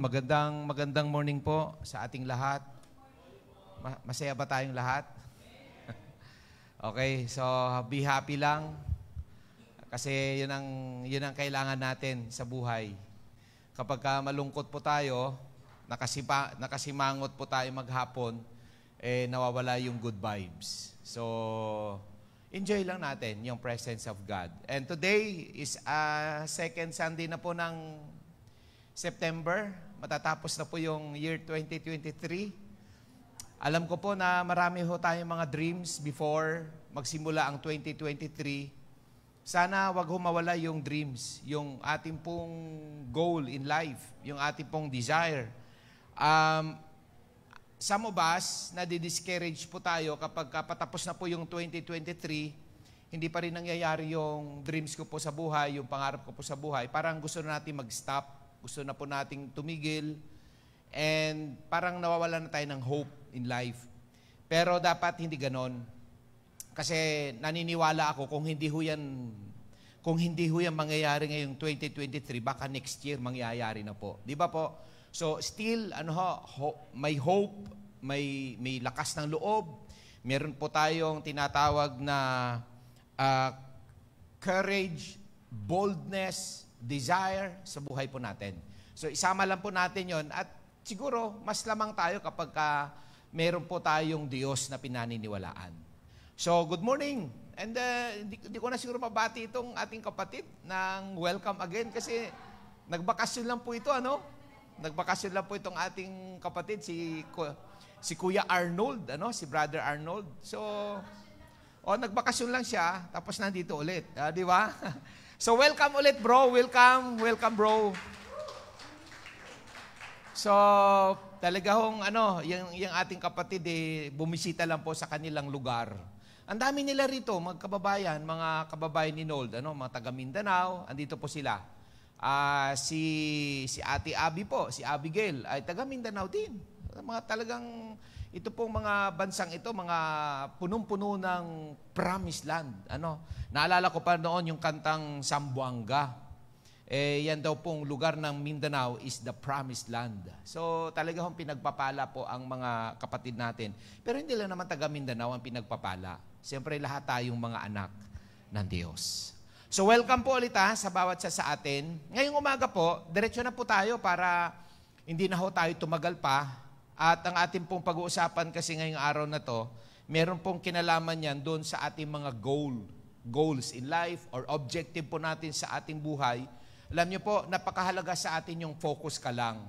Magandang morning po sa ating lahat. Masaya ba tayong lahat? Okay, so be happy lang kasi yun ang kailangan natin sa buhay. Kapag malungkot po tayo, nakasimangot po tayo maghapon, nawawala yung good vibes. So enjoy lang natin yung presence of God. And today is second Sunday na po ng September. Matatapos na po yung year 2023. Alam ko po na marami ho tayong mga dreams before magsimula ang 2023. Sana wag ho mawala yung dreams, yung ating pong goal in life, yung ating pong desire. Some of us, nadi-discourage po tayo kapag patapos na po yung 2023, hindi pa rin nangyayari yung dreams ko po sa buhay, yung pangarap ko po sa buhay. Parang gusto na natin mag-stop. Gusto na po nating tumigil and parang nawawala na tayo ng hope in life. Pero dapat hindi ganon. Kasi naniniwala ako kung hindi ho yan mangyayari ngayong 2023, baka next year mangyayari na po. Di ba po? So still may hope, may lakas ng loob. Meron po tayong tinatawag na courage, boldness, desire sa buhay po natin. So isama lang po natin yon at siguro mas lamang tayo kapag meron po tayong Diyos na pinaniniwalaan. So good morning. And hindi ko na siguro mabati itong ating kapatid ng welcome again kasi nagbakasyon lang po ito, ano? Nagbakasyon lang po itong ating kapatid si Kuya Arnold, si Brother Arnold. So nagbakasyon lang siya tapos nandito ulit, di ba? So welcome ulit bro, welcome bro. So talaga hong yung ating kapatid bumisita lang po sa kanilang lugar. Ang dami nila rito, mga kababayan ni Nold, mga taga Mindanao, andito po sila. Si Ate Abby po, si Abigail ay taga Mindanao din. Mga talagang ito pong mga bansang ito, mga punong-puno ng promised land. Naalala ko pa noon yung kantang Sambuanga. Yan daw pong lugar ng Mindanao is the promised land. So talaga hong pinagpapala po ang mga kapatid natin. Pero hindi lang naman taga Mindanao ang pinagpapala. Siyempre lahat tayong mga anak ng Diyos. So welcome po ulit sa bawat sa atin. Ngayong umaga po, diretso na po tayo para hindi na ho tayo tumagal pa. At ang ating pong pag-uusapan kasi ngayong araw na to, meron pong kinalaman yan doon sa ating mga goals in life or objective po natin sa ating buhay. Alam niyo po, napakahalaga sa atin yung focus ka lang.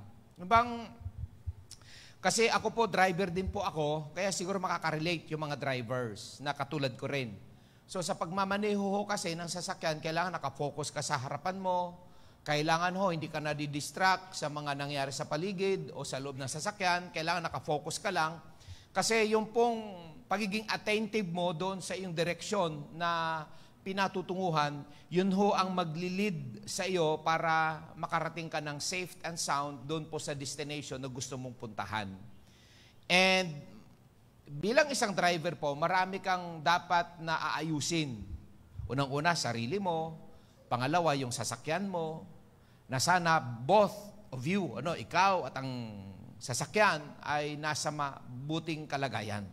Kasi ako po, driver din po ako, kaya siguro makaka-relate yung mga drivers na katulad ko rin. So sa pagmamaneho ho kasi ng sasakyan, kailangan nakafocus ka sa harapan mo. Kailangan hindi ka na-distract sa mga nangyari sa paligid o sa loob ng sasakyan. Kailangan nakafocus ka lang. Kasi yung pong pagiging attentive mo doon sa iyong direksyon na pinatutunguhan, yun ho ang maglilid sa iyo para makarating ka ng safe and sound doon po sa destination na gusto mong puntahan. And bilang isang driver po, marami kang dapat na aayusin. Unang-una, sarili mo. Pangalawa, yung sasakyan mo, na sana both of you, ikaw at ang sasakyan ay nasa mabuting kalagayan.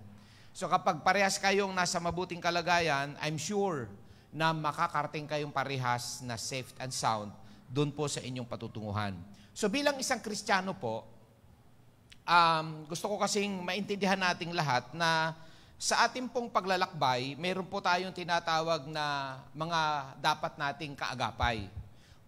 So kapag parehas kayong nasa mabuting kalagayan, I'm sure na makakarating kayong parehas na safe and sound doon po sa inyong patutunguhan. So bilang isang Kristiyano po, gusto ko kasing maintindihan nating lahat na sa ating pong paglalakbay, meron po tayong tinatawag na mga dapat nating kaagapay.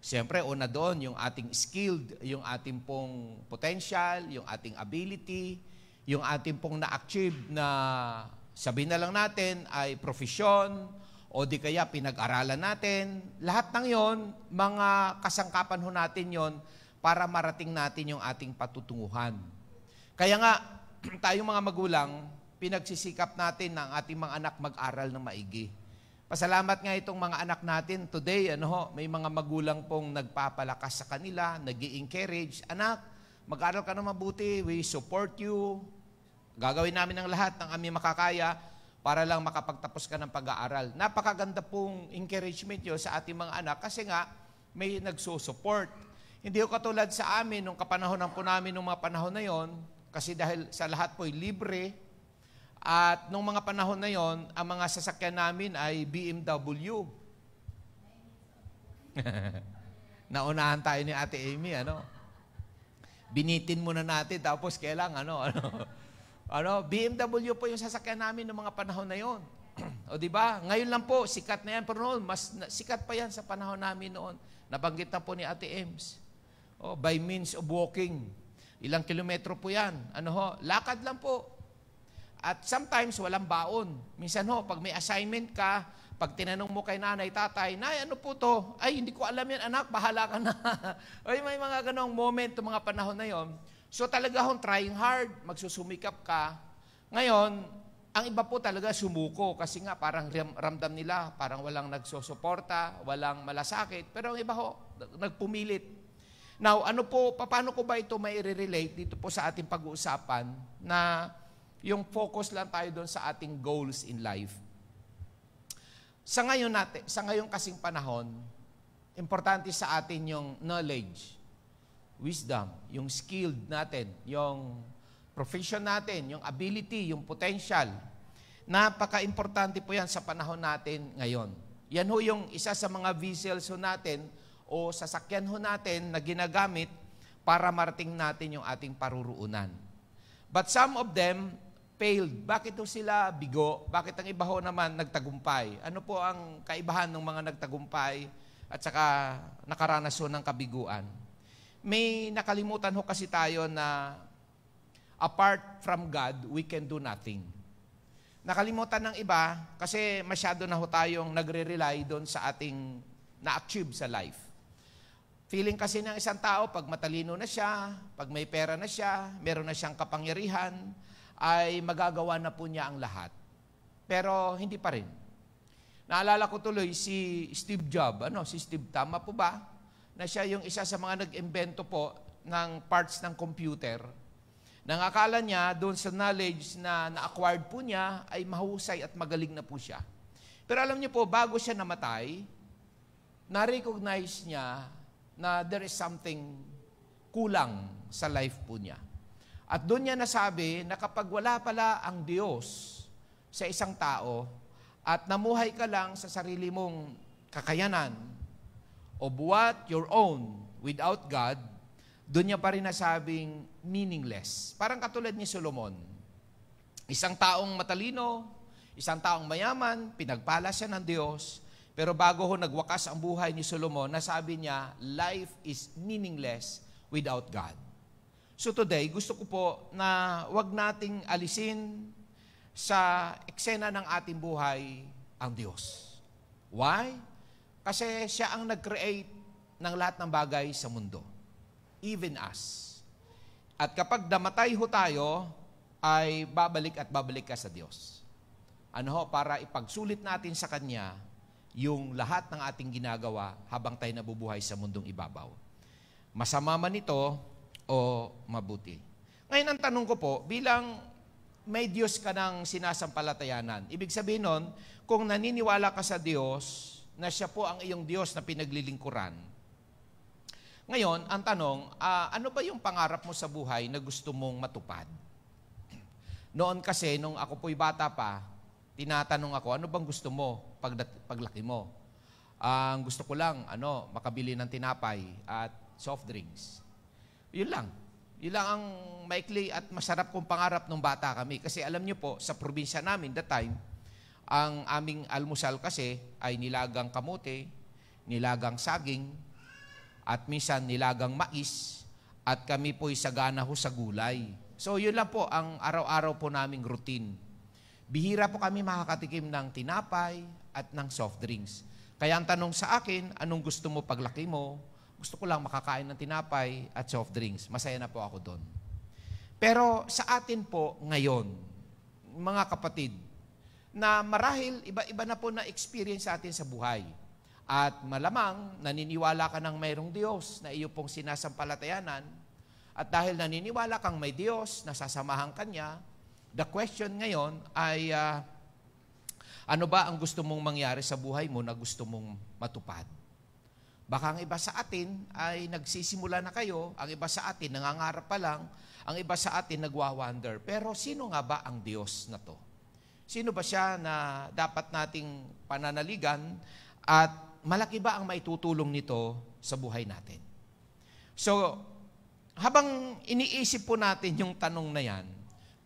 Siyempre, una doon, yung ating skilled, yung ating pong potential, yung ating ability, yung ating pong na-achieve na sabihin na lang natin ay profesyon o di kaya pinag-aralan natin. Lahat ng yon, mga kasangkapan ho natin yon para marating natin yung ating patutunguhan. Kaya nga, tayong mga magulang, pinagsisikap natin ng ating mga anak mag-aral ng maigi. Pasalamat nga itong mga anak natin today, may mga magulang pong nagpapalakas sa kanila, nag-i-encourage, anak, mag-aral ka na mabuti, we support you. Gagawin namin ang lahat ng aming makakaya para lang makapagtapos ka ng pag-aaral. Napakaganda pong encouragement yun sa ating mga anak kasi nga may nagsusupport. Hindi ko katulad sa amin, nung kapanahonan po namin nung mga panahon na yon, kasi dahil sa lahat po'y libre, at nung mga panahon na yon, ang mga sasakyan namin ay BMW. Naunahan tayo ni Ate Amy, ano? Binitin muna natin, tapos kailangan, BMW po yung sasakyan namin ng mga panahon na yon. O di ba? Ngayon lang po, sikat na yan, pero noon, sikat pa yan sa panahon namin noon. Nabanggit na po ni Ate Ems. By means of walking. Ilang kilometro po yan. Lakad lang po. At sometimes, walang baon. Minsan pag may assignment ka, pag tinanong mo kay nanay, tatay, Nay, ano po to? Ay, hindi ko alam yan, anak, bahala ka na. Ay, may mga ganong moment, mga panahon na yon. So talaga trying hard, magsusumikap ka. Ngayon, ang iba po talaga sumuko kasi nga parang ramdam nila, parang walang nagsusuporta, walang malasakit. Pero ang iba nagpumilit. Now, paano ko ba ito may relate dito po sa ating pag-uusapan na yung focus lang tayo doon sa ating goals in life. Sa ngayon kasing panahon, importante sa atin yung knowledge, wisdom, yung skilled natin, yung profession natin, yung ability, yung potential. Napaka-importante po yan sa panahon natin ngayon. Yan yung isa sa mga vessels natin o sasakyan natin na ginagamit para marating natin yung ating paruruunan. But some of them failed. Bakit sila bigo? Bakit ang iba naman nagtagumpay? Ano po ang kaibahan ng mga nagtagumpay at saka nakaranas ng kabiguan? May nakalimutan kasi tayo na apart from God, we can do nothing. Nakalimutan ng iba kasi masyado na tayong nagre-rely doon sa ating na-achieve sa life. Feeling kasi ng isang tao, pag matalino na siya, pag may pera na siya, meron na siyang kapangyarihan, ay magagawa na po niya ang lahat. Pero hindi pa rin. Naalala ko tuloy si Steve Jobs. Si Steve, tama po ba? Na siya yung isa sa mga nag-imbento po ng parts ng computer. Nang akala niya, doon sa knowledge na na-acquired po niya, ay mahusay at magaling na po siya. Pero alam niyo po, bago siya namatay, na-recognize niya na there is something kulang sa life po niya. At doon niya nasabi na kapag wala pala ang Diyos sa isang tao at namuhay ka lang sa sarili mong kakayanan of what your own without God, doon niya pa rin nasabing meaningless. Parang katulad ni Solomon. Isang taong matalino, isang taong mayaman, pinagpala siya ng Diyos, pero bago nagwakas ang buhay ni Solomon, nasabi niya, life is meaningless without God. So today, gusto ko po na wag nating alisin sa eksena ng ating buhay ang Diyos. Why? Kasi siya ang nag-create ng lahat ng bagay sa mundo. Even us. At kapag namatay tayo, ay babalik at babalik ka sa Diyos. Para ipagsulit natin sa Kanya yung lahat ng ating ginagawa habang tayo nabubuhay sa mundong ibabaw. Masama man ito o mabuti. Ngayon ang tanong ko po, bilang may Diyos ka ng sinasampalatayanan, ibig sabihin nun, kung naniniwala ka sa Diyos, na siya po ang iyong Diyos na pinaglilingkuran, ngayon, ang tanong, ano ba yung pangarap mo sa buhay na gusto mong matupad? Noon kasi, nung ako po'y bata pa, tinatanong ako, ano bang gusto mo paglaki mo? Ang gusto ko lang, makabili ng tinapay at soft drinks. Yun lang. Yun lang ang maikli at masarap kong pangarap nung bata kami. Kasi alam niyo po, sa probinsya namin, that time, ang aming almusal kasi ay nilagang kamote, nilagang saging, at minsan nilagang mais, at kami po'y sagana sa gulay. So yun lang po ang araw-araw po naming routine. Bihira po kami makakatikim ng tinapay at ng soft drinks. Kaya ang tanong sa akin, anong gusto mo paglaki mo? Gusto ko lang makakain ng tinapay at soft drinks. Masaya na po ako doon. Pero sa atin po ngayon, mga kapatid, na marahil iba-iba na po na experience sa atin sa buhay. At malamang, naniniwala ka ng mayroong Diyos na iyo pong sinasampalatayanan. At dahil naniniwala kang may Diyos, nasasamahan ka niya, the question ngayon ay, ano ba ang gusto mong mangyari sa buhay mo na gusto mong matupad? Baka ang iba sa atin ay nagsisimula na kayo, ang iba sa atin nangangarap pa lang, ang iba sa atin nagwa-wonder. Pero sino nga ba ang Diyos na to? Sino ba siya na dapat nating pananaligan at malaki ba ang maitutulong nito sa buhay natin? So, habang iniisip po natin yung tanong na yan,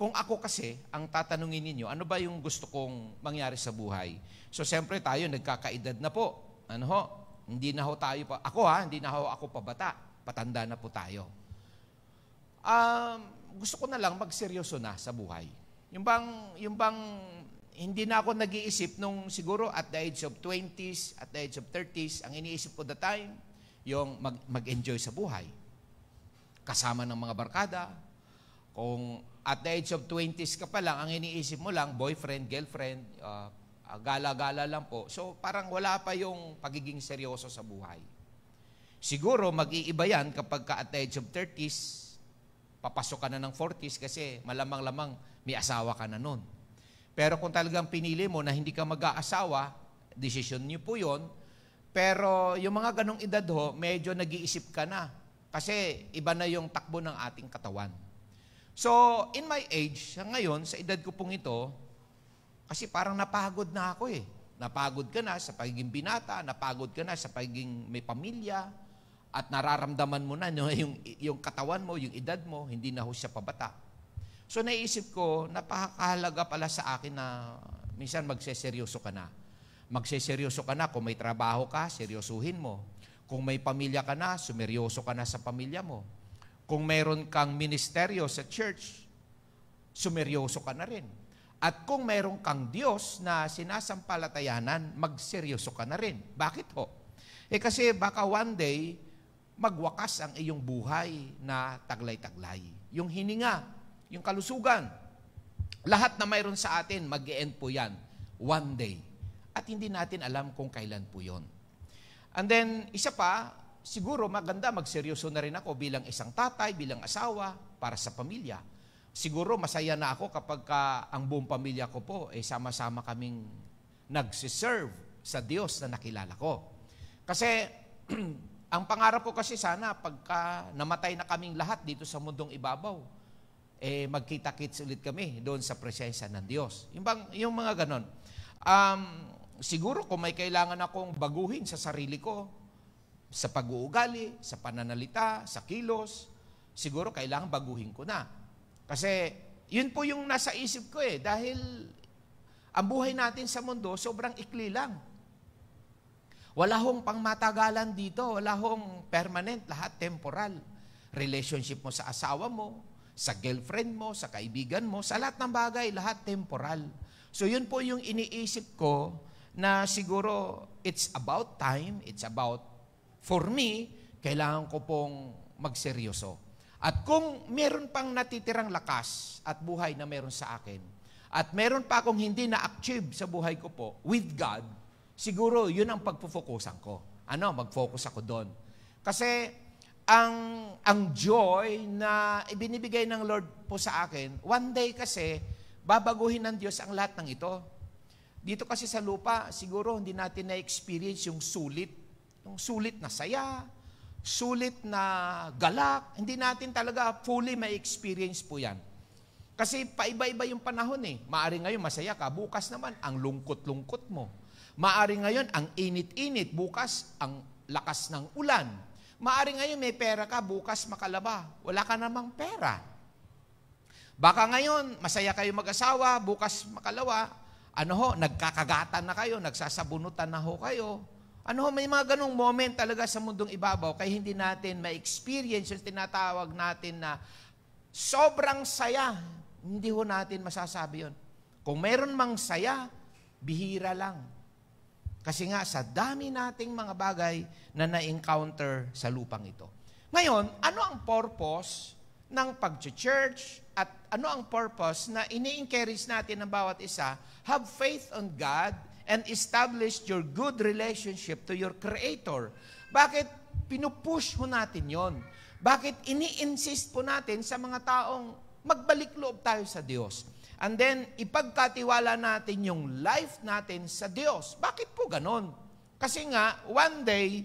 kung ako kasi ang tatanungin ninyo, ano ba yung gusto kong mangyari sa buhay? So, siyempre tayo nagkakaedad na po. Ano ho? Hindi na ho tayo pa, hindi na ho ako pabata. Patanda na po tayo. Gusto ko na lang magseryoso na sa buhay. Yung bang hindi na ako nag-iisip nung siguro at the age of 20s, at the age of 30s, ang iniisip ko the time, yung mag-enjoy sa buhay. Kasama ng mga barkada. Kung at the age of 20s ka pa lang, ang iniisip mo lang, boyfriend, girlfriend, gala-gala lang po. So parang wala pa yung pagiging seryoso sa buhay. Siguro mag-iiba yan kapag ka at the age of 30s, papasok ka na ng 40s kasi malamang-lamang may asawa ka na nun. Pero kung talagang pinili mo na hindi ka mag-aasawa, desisyon niyo po yun. Pero yung mga ganong edad ho, medyo nag-iisip ka na. Kasi iba na yung takbo ng ating katawan. So, in my age, ngayon, sa edad ko pong ito, kasi parang napagod na ako eh. Napagod ka na sa pagiging binata, napagod ka na sa pagiging may pamilya, at nararamdaman mo na yung katawan mo, yung edad mo, hindi na ho siya pabata. So naisip ko, napakahalaga pala sa akin na minsan magseseryoso ka na. Magseseryoso ka na kung may trabaho ka, seryosuhin mo. Kung may pamilya ka na, sumeryoso ka na sa pamilya mo. Kung mayroon kang ministeryo sa church, sumeryoso ka na rin. At kung mayroon kang Diyos na sinasampalatayanan, magseryoso ka na rin. Bakit ho? Kasi baka one day, magwakas ang iyong buhay na taglay-taglay. Yung hininga, yung kalusugan, lahat na mayroon sa atin, mag-e-end po yan one day. At hindi natin alam kung kailan po yon. And then, isa pa, siguro maganda magseryoso na rin ako bilang isang tatay, bilang asawa, para sa pamilya. Siguro masaya na ako kapag ang buong pamilya ko po, sama-sama kaming nagsiserve sa Diyos na nakilala ko. Kasi, ang pangarap ko kasi sana, pagka namatay na kaming lahat dito sa mundong ibabaw, magkita-kits ulit kami doon sa presensya ng Diyos. Yung mga ganon. Siguro kung may kailangan akong baguhin sa sarili ko, sa pag-uugali, sa pananalita, sa kilos, siguro kailangan baguhin ko na. Kasi yun po yung nasa isip ko dahil ang buhay natin sa mundo sobrang ikli lang. Wala hong pangmatagalan dito, wala hong permanent, lahat temporal. Relationship mo sa asawa mo, sa girlfriend mo, sa kaibigan mo, sa lahat ng bagay, lahat temporal. So yun po yung iniisip ko na siguro it's about time, it's about, for me, kailangan ko pong magseryoso. At kung meron pang natitirang lakas at buhay na meron sa akin, at meron pa akong hindi na-achieve sa buhay ko po, with God, siguro yun ang pagpufokusan ko. Mag-focus ako doon. Kasi ang joy na ibinibigay ng Lord po sa akin, one day kasi, babaguhin ng Diyos ang lahat ng ito. Dito kasi sa lupa, siguro hindi natin na-experience yung sulit. Yung sulit na saya, sulit na galak. Hindi natin talaga fully ma-experience po yan. Kasi paiba-iba yung panahon Maari ngayon masaya ka, bukas naman ang lungkot-lungkot mo. Maari ngayon ang init-init, bukas ang lakas ng ulan. Maari ngayon may pera ka, bukas makalaba. Wala ka namang pera. Baka ngayon, masaya kayo mag-asawa, bukas makalawa, nagkakagatan na kayo, nagsasabunutan na kayo. May mga ganong moment talaga sa mundong ibabaw, kaya hindi natin ma-experience yung tinatawag natin na sobrang saya. Hindi natin masasabi yun. Kung meron mang saya, bihira lang. Kasi nga, sa dami nating mga bagay na na-encounter sa lupang ito. Ngayon, ano ang purpose ng pag-church at ano ang purpose na ini-encourage natin ng bawat isa? Have faith on God and establish your good relationship to your Creator. Bakit pinupush ho natin yon? Bakit ini-insist po natin sa mga taong magbalik loob tayo sa Diyos? And then, ipagkatiwala natin yung life natin sa Diyos. Bakit po ganon? Kasi nga, one day,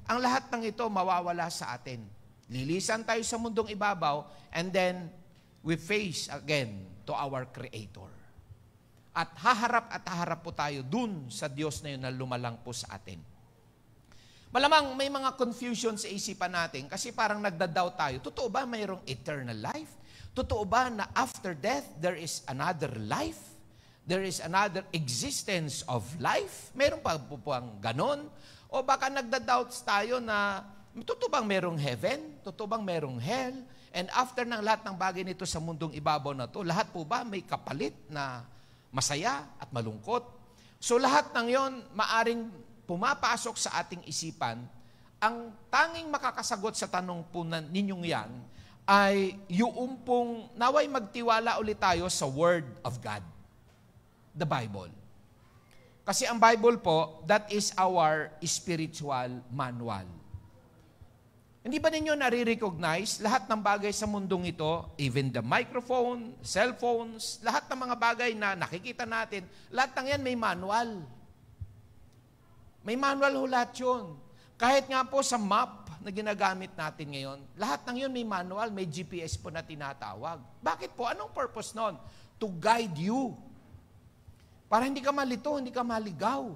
ang lahat ng ito mawawala sa atin. Lilisan tayo sa mundong ibabaw, and then we face again to our Creator. At haharap po tayo dun sa Diyos na yun na lumalang po sa atin. Malamang may mga confusion sa isipan natin kasi parang nagda-doubt tayo. Totoo ba mayroong eternal life? Totoo ba na after death, there is another life? There is another existence of life? Meron pa po ang ganon? O baka nagda-doubts tayo na totoo bang merong heaven? Totoo bang merong hell? And after ng lahat ng bagay nito sa mundong ibabaw na to, lahat po ba may kapalit na masaya at malungkot? So lahat ng yon maaring pumapasok sa ating isipan. Ang tanging makakasagot sa tanong po ninyong yan ay yung pong naway magtiwala ulit tayo sa Word of God, the Bible. Kasi ang Bible po, that is our spiritual manual. Hindi ba ninyo nare-recognize lahat ng bagay sa mundong ito, even the microphone, cellphones, lahat ng mga bagay na nakikita natin, lahat ng yan may manual. May manual ho lahat yun. Kahit nga po sa map na ginagamit natin ngayon, lahat ng yun may manual, may GPS po na tinatawag. Bakit po? Anong purpose nun? To guide you. Para hindi ka malito, hindi ka maligaw.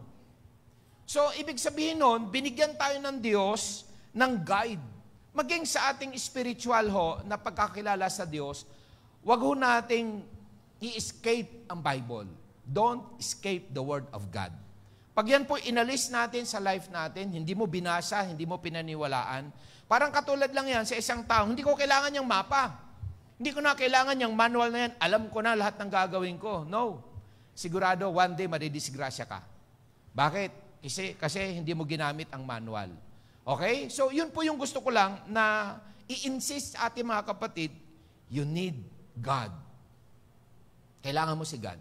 So, ibig sabihin nun, binigyan tayo ng Diyos ng guide. Maging sa ating spiritual ho na pagkakilala sa Diyos, wag ho nating i-escape ang Bible. Don't escape the Word of God. Pag yan po inalis natin sa life natin, hindi mo binasa, hindi mo pinaniwalaan, parang katulad lang yan sa isang tao, hindi ko kailangan yung mapa. Hindi ko na kailangan yung manual na yan, alam ko na lahat ng gagawin ko. No. Sigurado, one day madidisgrasya ka. Bakit? Kasi hindi mo ginamit ang manual. Okay? So, yun po yung gusto ko lang na i-insist sa ating mga kapatid, you need God. Kailangan mo si God.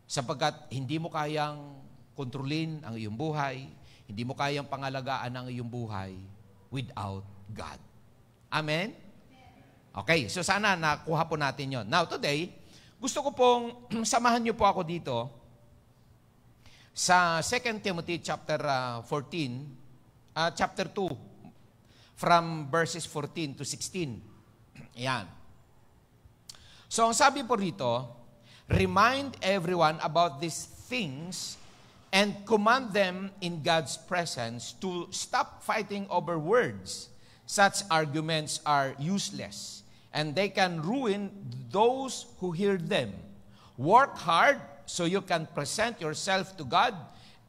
Sapagkat hindi mo kayang kontrolin ang iyong buhay, hindi mo kayang pangalagaan ang iyong buhay without God. Amen? Okay, so sana nakuha po natin yon. Now, today, gusto ko pong samahan niyo po ako dito sa 2 Timothy chapter 2, from verses 14 to 16. Ayan. So, ang sabi po rito, remind everyone about these things and command them in God's presence to stop fighting over words. Such arguments are useless, and they can ruin those who hear them. Work hard so you can present yourself to God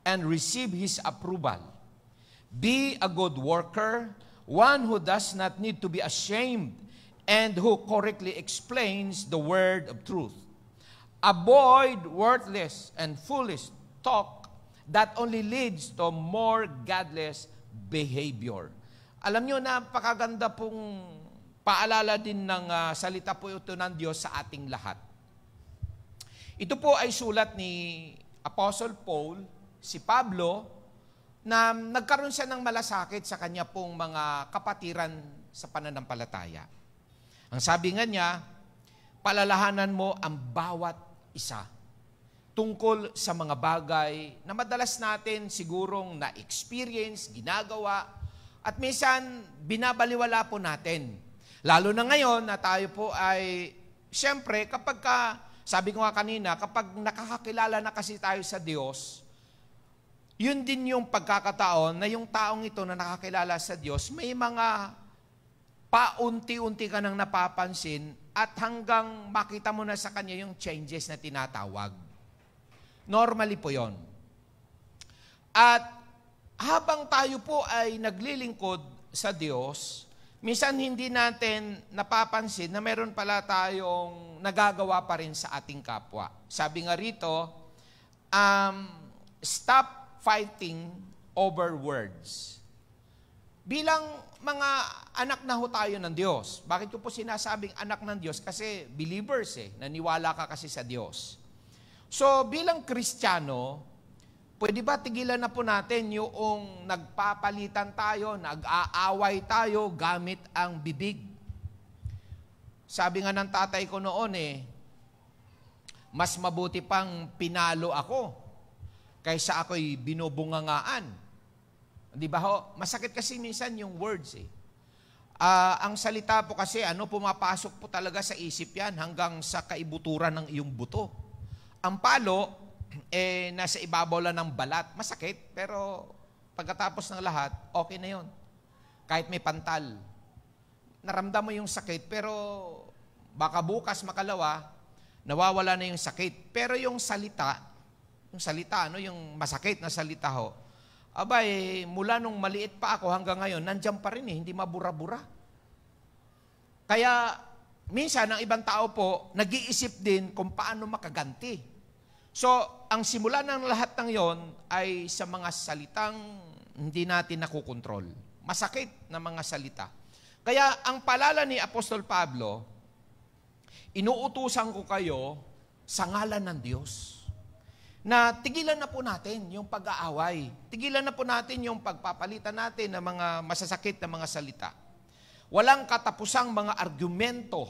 and receive His approval. Be a good worker, one who does not need to be ashamed, and who correctly explains the word of truth. Avoid worthless and foolish talk that only leads to more godless behavior. Alam nyo, napakaganda pong paalala din ng salita po ito ng Diyos sa ating lahat. Ito po ay sulat ni Apostle Paul, si Pablo, na nagkaroon siya ng malasakit sa kanya pong mga kapatiran sa pananampalataya. Ang sabi nga niya, palalahanan mo ang bawat isa tungkol sa mga bagay na madalas natin sigurong na-experience, ginagawa, at minsan binabaliwala po natin. Lalo na ngayon na tayo po ay, siyempre, sabi ko nga kanina, kapag nakakakilala na kasi tayo sa Diyos, yun din yung pagkakataon na yung taong ito na nakakilala sa Diyos, may mga paunti-unti ka nang napapansin at hanggang makita mo na sa Kanya yung changes na tinatawag. Normally po yon. At habang tayo po ay naglilingkod sa Diyos, minsan hindi natin napapansin na meron pala tayong nagagawa pa rin sa ating kapwa. Sabi nga rito, stop fighting over words. Bilang mga anak na ho tayo ng Diyos. Bakit ko po sinasabing anak ng Diyos? Kasi believers naniwala ka kasi sa Diyos. So, bilang Kristiyano, pwede ba tigilan na po natin yung nagpapalitan tayo, nag-aaway tayo gamit ang bibig? Sabi nga ng tatay ko noon mas mabuti pang pinalo ako kaysa ako'y binubungangaan. Di ba ho? Masakit kasi minsan yung words eh. Ang salita po kasi, pumapasok po talaga sa isip yan hanggang sa kaibuturan ng iyong buto. Ang palo, nasa ibabaw lang ng balat. Masakit, pero pagkatapos ng lahat, okay na yon. Kahit may pantal. Naramdam mo yung sakit, pero baka bukas, makalawa, nawawala na yung sakit. Pero yung salita, yung masakit na salita ho, mula nung maliit pa ako hanggang ngayon, nandiyan pa rin hindi mabura-bura. Kaya, minsan, ang ibang tao po, nag-iisip din kung paano makaganti. So, ang simula ng lahat ng yon ay sa mga salitang hindi natin nakukontrol. Masakit na mga salita. Kaya, ang paalala ni Apostol Pablo, inuutusan ko kayo sa ngalan ng Diyos na tigilan na po natin yung pag-aaway. Tigilan na po natin yung pagpapalitan natin ng mga masasakit na mga salita. Walang katapusang mga argumento.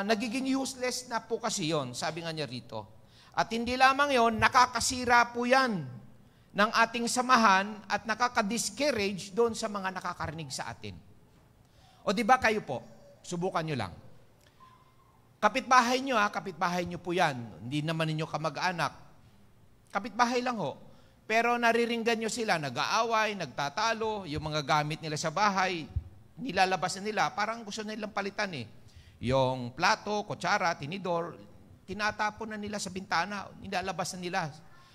Nagiging useless na po kasi yon, sabi nga niya rito. At hindi lamang yon, nakakasira po yan ng ating samahan at nakaka-discourage doon sa mga nakakarinig sa atin. O di ba kayo po, subukan nyo lang. Kapitbahay nyo po yan. Hindi naman ninyo kamag-anak. Kapitbahay lang ho. Pero nariringgan nyo sila, nag-aaway, nagtatalo, yung mga gamit nila sa bahay, nilalabas na nila, parang gusto nilang palitan eh. Yung plato, kutsara, tinidor, tinatapon na nila sa bintana, nilalabas na nila.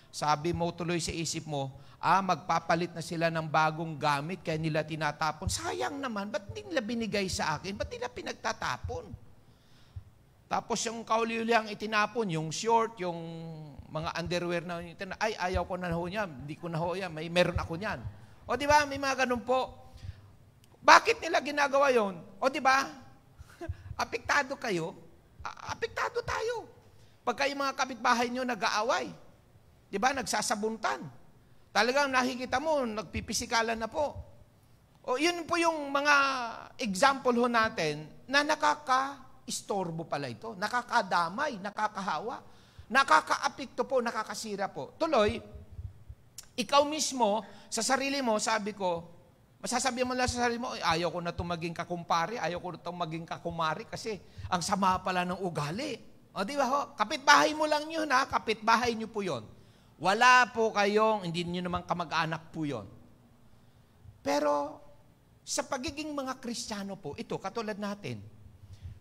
Sabi mo tuloy sa isip mo, magpapalit na sila ng bagong gamit, kaya nila tinatapon. Sayang naman, ba't hindi nila binigay sa akin? Ba't nila pinagtatapon? Tapos yung kauli-ulihang itinapon, yung short, yung mga underwear na, ayaw ko na ho niyan, hindi ko na ho yan, meron ako niyan. O di ba, may mga ganun po. Bakit nila ginagawa yon? O di ba, apektado kayo, apektado tayo. Pagka yung mga kapitbahay nyo nag-aaway, di ba, nagsasabuntan. Talagang nakikita mo, nagpipisikalan na po. O yun po yung mga example ho natin na nakaka-istorbo pala ito. Nakakadamay, nakakahawa, nakaka-apekto po, nakakasira po. Tuloy, ikaw mismo, sa sarili mo, sabi ko, masasabi mo lang sa sarili mo, ayaw ko na itong maging kakumpare, ayaw ko na itong maging kakumari kasi ang sama pala ng ugali. O di ba ho? Kapitbahay mo lang yun ha, kapitbahay nyo po yun. Wala po kayong, hindi nyo naman kamag-anak po yun. Pero, sa pagiging mga Kristiyano po, ito, katulad natin,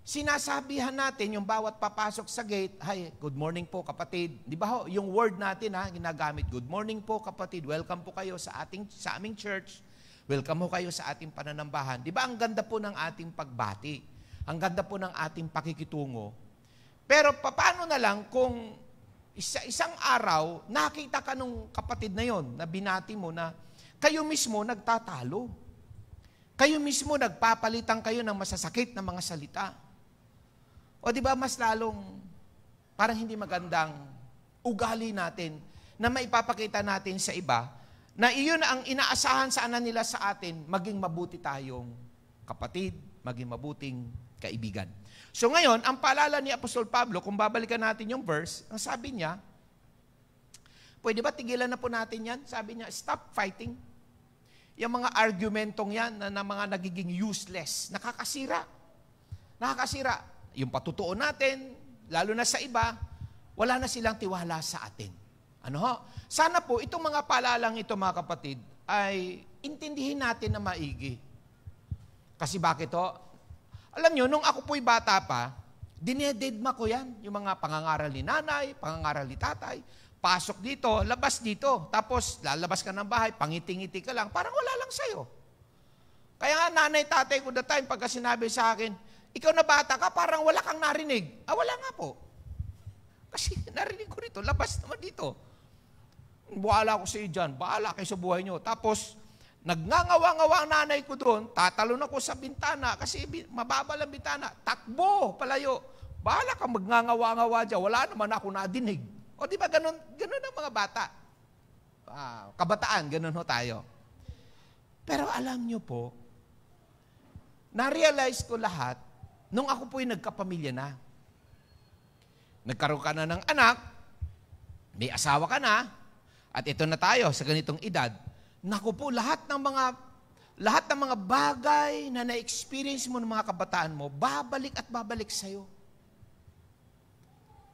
sinasabihan natin yung bawat papasok sa gate, "Hi, good morning po kapatid." Di ba ho? Yung word natin ginagamit, "Good morning po kapatid, welcome po kayo sa aming church, welcome po kayo sa ating pananambahan." Di ba ang ganda po ng ating pagbati? Ang ganda po ng ating pakikitungo. Pero paano na lang kung isang araw, nakita ka nung kapatid na yon na binati mo na kayo mismo nagtatalo. Kayo mismo nagpapalitan kayo ng masasakit na mga salita. O di ba mas lalong parang hindi magandang ugali natin na maipapakita natin sa iba na iyon ang inaasahan sana nila sa atin, maging mabuti tayong kapatid, maging mabuting kaibigan. So ngayon, ang paalala ni Apostol Pablo, kung babalikan natin yung verse, ang sabi niya, pwede ba tigilan na po natin yan? Sabi niya, stop fighting. Yung mga argumentong yan na mga nagiging useless, nakakasira. Nakakasira. Yung patutuo natin, lalo na sa iba, wala na silang tiwala sa atin. Ano ho? Sana po, itong mga paalalang ito mga kapatid, ay intindihin natin na maigi. Kasi bakit ho? Alam nyo, nung ako po'y bata pa, dinededma ko yan. Yung mga pangangaral ni nanay, pangangaral ni tatay, pasok dito, labas dito. Tapos, lalabas ka ng bahay, pangiti-ngiti ka lang, parang wala lang sa'yo. Kaya nga, nanay, tatay ko that time, pagka sinabi sa akin, ikaw na bata ka, parang wala kang narinig. Wala nga po. Kasi narinig ko rito, labas naman dito. Bahala ko sa iyo dyan, bahala kayo sa buhay nyo. Tapos, nagngangawa-ngawa ang nanay ko doon, tatalon ako sa bintana, kasi mababa lang bintana, takbo, palayo. Bahala kang magngangawa-ngawa dyan, wala naman ako nadinig. O di ba, ganun ang mga bata. Kabataan, ganun ho tayo. Pero alam nyo po, na-realize ko lahat, nung ako po'y nagkapamilya na. Nagkaroon ka na ng anak, may asawa ka na, at ito na tayo sa ganitong edad. naku po, lahat ng mga bagay na na-experience mo ng mga kabataan mo, babalik at babalik sa'yo.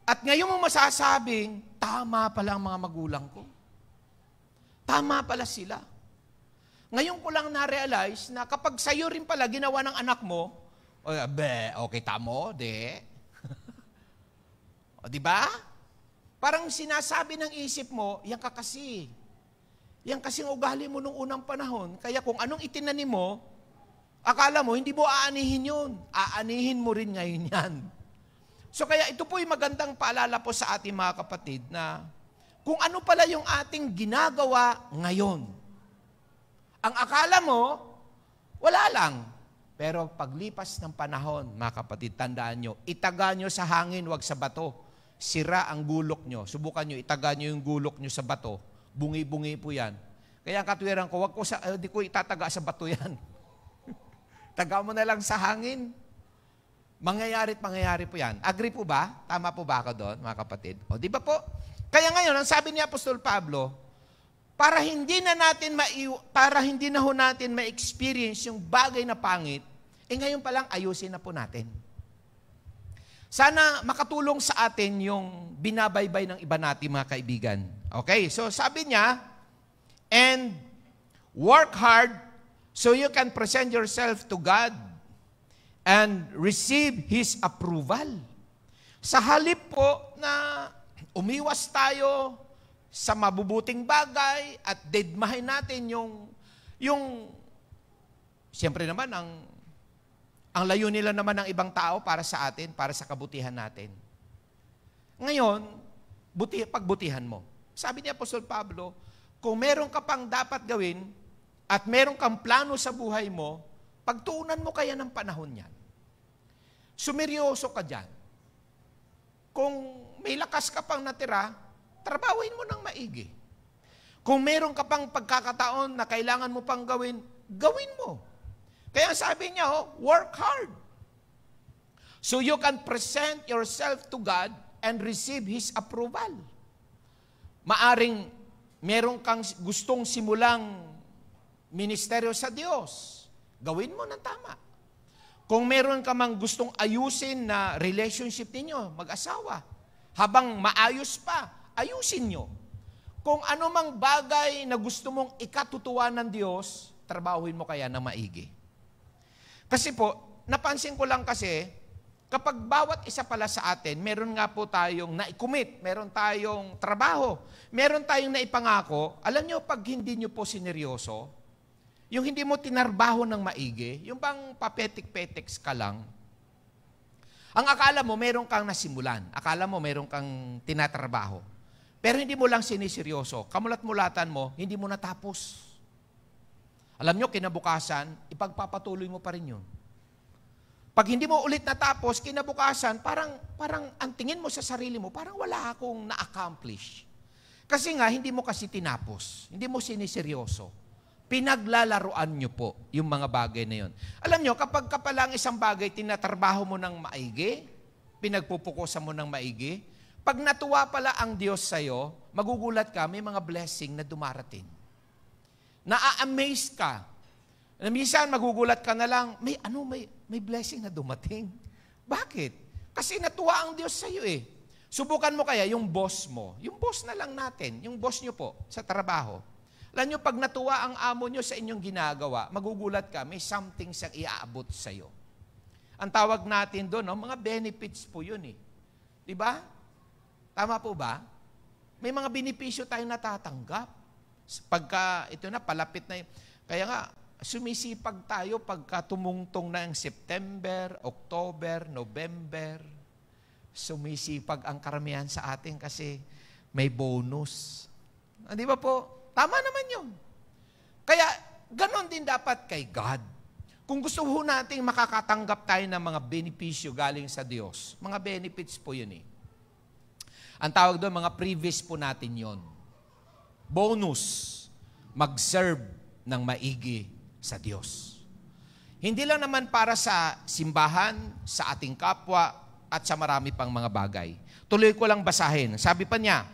At ngayon mo masasabing, tama pala ang mga magulang ko. Tama pala sila. Ngayon ko lang na-realize na kapag sa'yo rin pala ginawa ng anak mo, okay, tamo, de. O, diba? Parang sinasabi ng isip mo, yan ka kasi. Yan kasing ugali mo nung unang panahon. Kaya kung anong itinanim mo, akala mo, hindi mo aanihin yun. Aanihin mo rin ngayon yan. So kaya ito po'y magandang paalala po sa ating mga kapatid na kung ano pala yung ating ginagawa ngayon. Ang akala mo, wala lang. Pero paglipas ng panahon, mga kapatid, tandaan nyo, itaga nyo sa hangin, wag sa bato. Sira ang gulok nyo. Subukan nyo, itaga nyo yung gulok nyo sa bato. Bungi-bungi po yan. Kaya ang katwiran ko, di ko itataga sa bato yan. Taga mo na lang sa hangin. Mangyayari po yan. Agree po ba? Tama po ba ako doon, mga kapatid? O, di ba po? Kaya ngayon, ang sabi ni Apostol Pablo, para hindi na ho natin ma-experience yung bagay na pangit, ngayon pa lang ayusin na po natin. Sana makatulong sa atin yung binabaybay ng iba natin, mga kaibigan. Okay, so sabi niya, and work hard so you can present yourself to God and receive His approval. Sa halip po na umiwas tayo sa mabubuting bagay at dedmahin natin yung siyempre naman, ang layo nila naman ng ibang tao para sa atin, para sa kabutihan natin. Ngayon, pagbutihan mo. Sabi ni Apostol Pablo, kung meron ka pang dapat gawin at meron kang plano sa buhay mo, pagtuunan mo kaya ng panahon yan. Sumeryoso ka dyan. Kung may lakas ka pang natira, trabahuin mo ng maigi. Kung meron ka pang pagkakataon na kailangan mo pang gawin, gawin mo. Kaya sabi niya, work hard. So you can present yourself to God and receive His approval. Maaring meron kang gustong simulang ministeryo sa Diyos, gawin mo ng tama. Kung meron ka mang gustong ayusin na relationship ninyo, mag-asawa, habang maayos pa, ayusin nyo. Kung ano mang bagay na gusto mong ikatutuwa ng Diyos, trabahuin mo kaya na maigi. Kasi po, napansin ko lang kasi, kapag bawat isa pala sa atin, meron nga po tayong naikumit, meron tayong trabaho, meron tayong naipangako, alam nyo, pag hindi nyo po sineryoso, yung hindi mo tinarbaho ng maigi, yung bang papetik-petik ka lang, ang akala mo, meron kang nasimulan. Akala mo, meron kang tinatrabaho. Pero hindi mo lang siniseryoso. Kamulat-mulatan mo, hindi mo natapos. Alam nyo, kinabukasan, ipagpapatuloy mo pa rin yun. Pag hindi mo ulit natapos, kinabukasan, parang ang tingin mo sa sarili mo, parang wala akong na-accomplish. Kasi nga, hindi mo kasi tinapos. Hindi mo siniseryoso. Pinaglalaruan nyo po yung mga bagay na yun. Alam nyo, kapag ka pala ang isang bagay, tinatrabaho mo ng maigi, pinagpupukusan mo ng maigi, pag natuwa pala ang Diyos sa'yo, magugulat ka, may mga blessing na dumarating. Na-amaze ka. Na minsan magugulat ka na lang, may blessing na dumating. Bakit? Kasi natuwa ang Diyos sa'yo eh. Subukan mo kaya yung boss mo. Yung boss na lang natin, yung boss nyo po sa trabaho. Alam nyo, pag natuwa ang amo nyo sa inyong ginagawa, magugulat ka, may something siyang iaabot sa'yo. Ang tawag natin doon, mga benefits po yun eh. Diba? Tama po ba? May mga benepisyo tayong natatanggap. Pagka, ito na, palapit na yun. Kaya nga, sumisipag tayo pagka tumungtong na ang September, October, November. Sumisipag ang karamihan sa atin kasi may bonus. Di ba po? Tama naman yun. Kaya, ganon din dapat kay God. Kung gusto ho nating makakatanggap tayo ng mga benepisyo galing sa Diyos, mga benefits po yun eh. Ang tawag doon, mga previous po natin yon. Bonus, mag-serve ng maigi sa Diyos. Hindi lang naman para sa simbahan, sa ating kapwa, at sa marami pang mga bagay. Tuloy ko lang basahin. Sabi pa niya,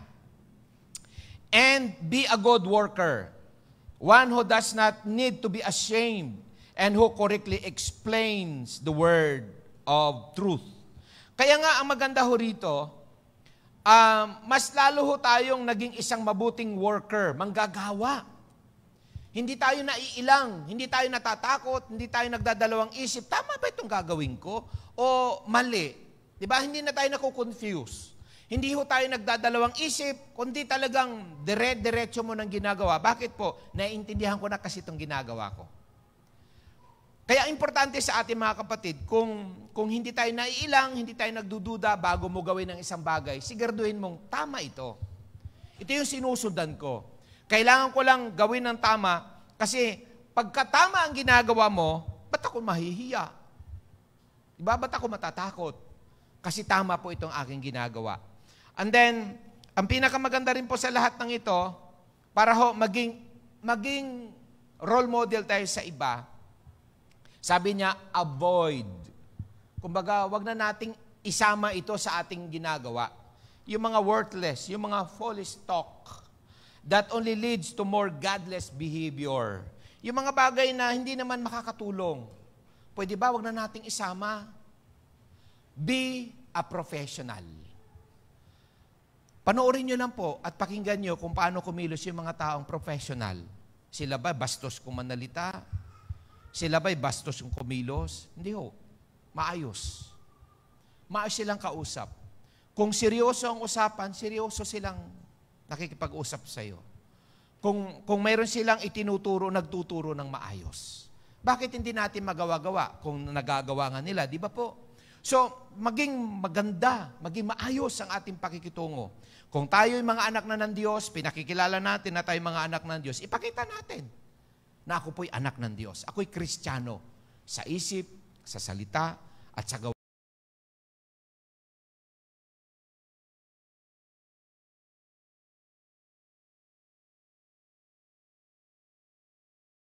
and be a good worker, One who does not need to be ashamed and who correctly explains the word of truth. Kaya nga ang maganda ho rito, mas lalo ho tayong naging isang mabuting worker, manggagawa. Hindi tayo naiilang, hindi tayo natatakot, hindi tayo nagdadalawang isip, tama ba itong gagawin ko? O mali? Diba? Hindi na tayo nakukonfuse. Hindi ho tayo nagdadalawang isip, kundi talagang diretso mo ng ginagawa. Bakit po? Naiintindihan ko na kasi itong ginagawa ko. Kaya importante sa ating mga kapatid, kung hindi tayo naiilang, hindi tayo nagdududa bago mo gawin ng isang bagay, siguraduhin mong tama ito. Ito yung sinusundan ko. Kailangan ko lang gawin ng tama kasi pagka tama ang ginagawa mo, ba't ako mahihiya? Diba? Ba't ako matatakot? Kasi tama po itong aking ginagawa. And then, ang pinakamaganda rin po sa lahat ng ito, para ho maging role model tayo sa iba, sabi niya, avoid. Kumbaga, wag na nating isama ito sa ating ginagawa. Yung mga worthless, yung mga foolish talk, that only leads to more godless behavior. Yung mga bagay na hindi naman makakatulong. Pwede ba, wag na nating isama? Be a professional. Panoorin nyo lang po at pakinggan nyo kung paano kumilos yung mga taong professional. Sila ba bastos kung manalita? Sila ba'y bastos yung kumilos? Hindi ho. Maayos. Maayos silang kausap. Kung seryoso ang usapan, seryoso silang nakikipag-usap sa'yo. Kung mayroon silang itinuturo, nagtuturo ng maayos. Bakit hindi natin magawa-gawa kung nagagawa nga nila? Di ba po? So, maging maganda, maging maayos ang ating pakikitungo. Kung tayo'y mga anak na ng Diyos, pinakikilala natin na tayo'y mga anak ng Diyos, ipakita natin na ako po'y anak ng Diyos. Ako'y Kristiyano sa isip, sa salita, at sa gawa.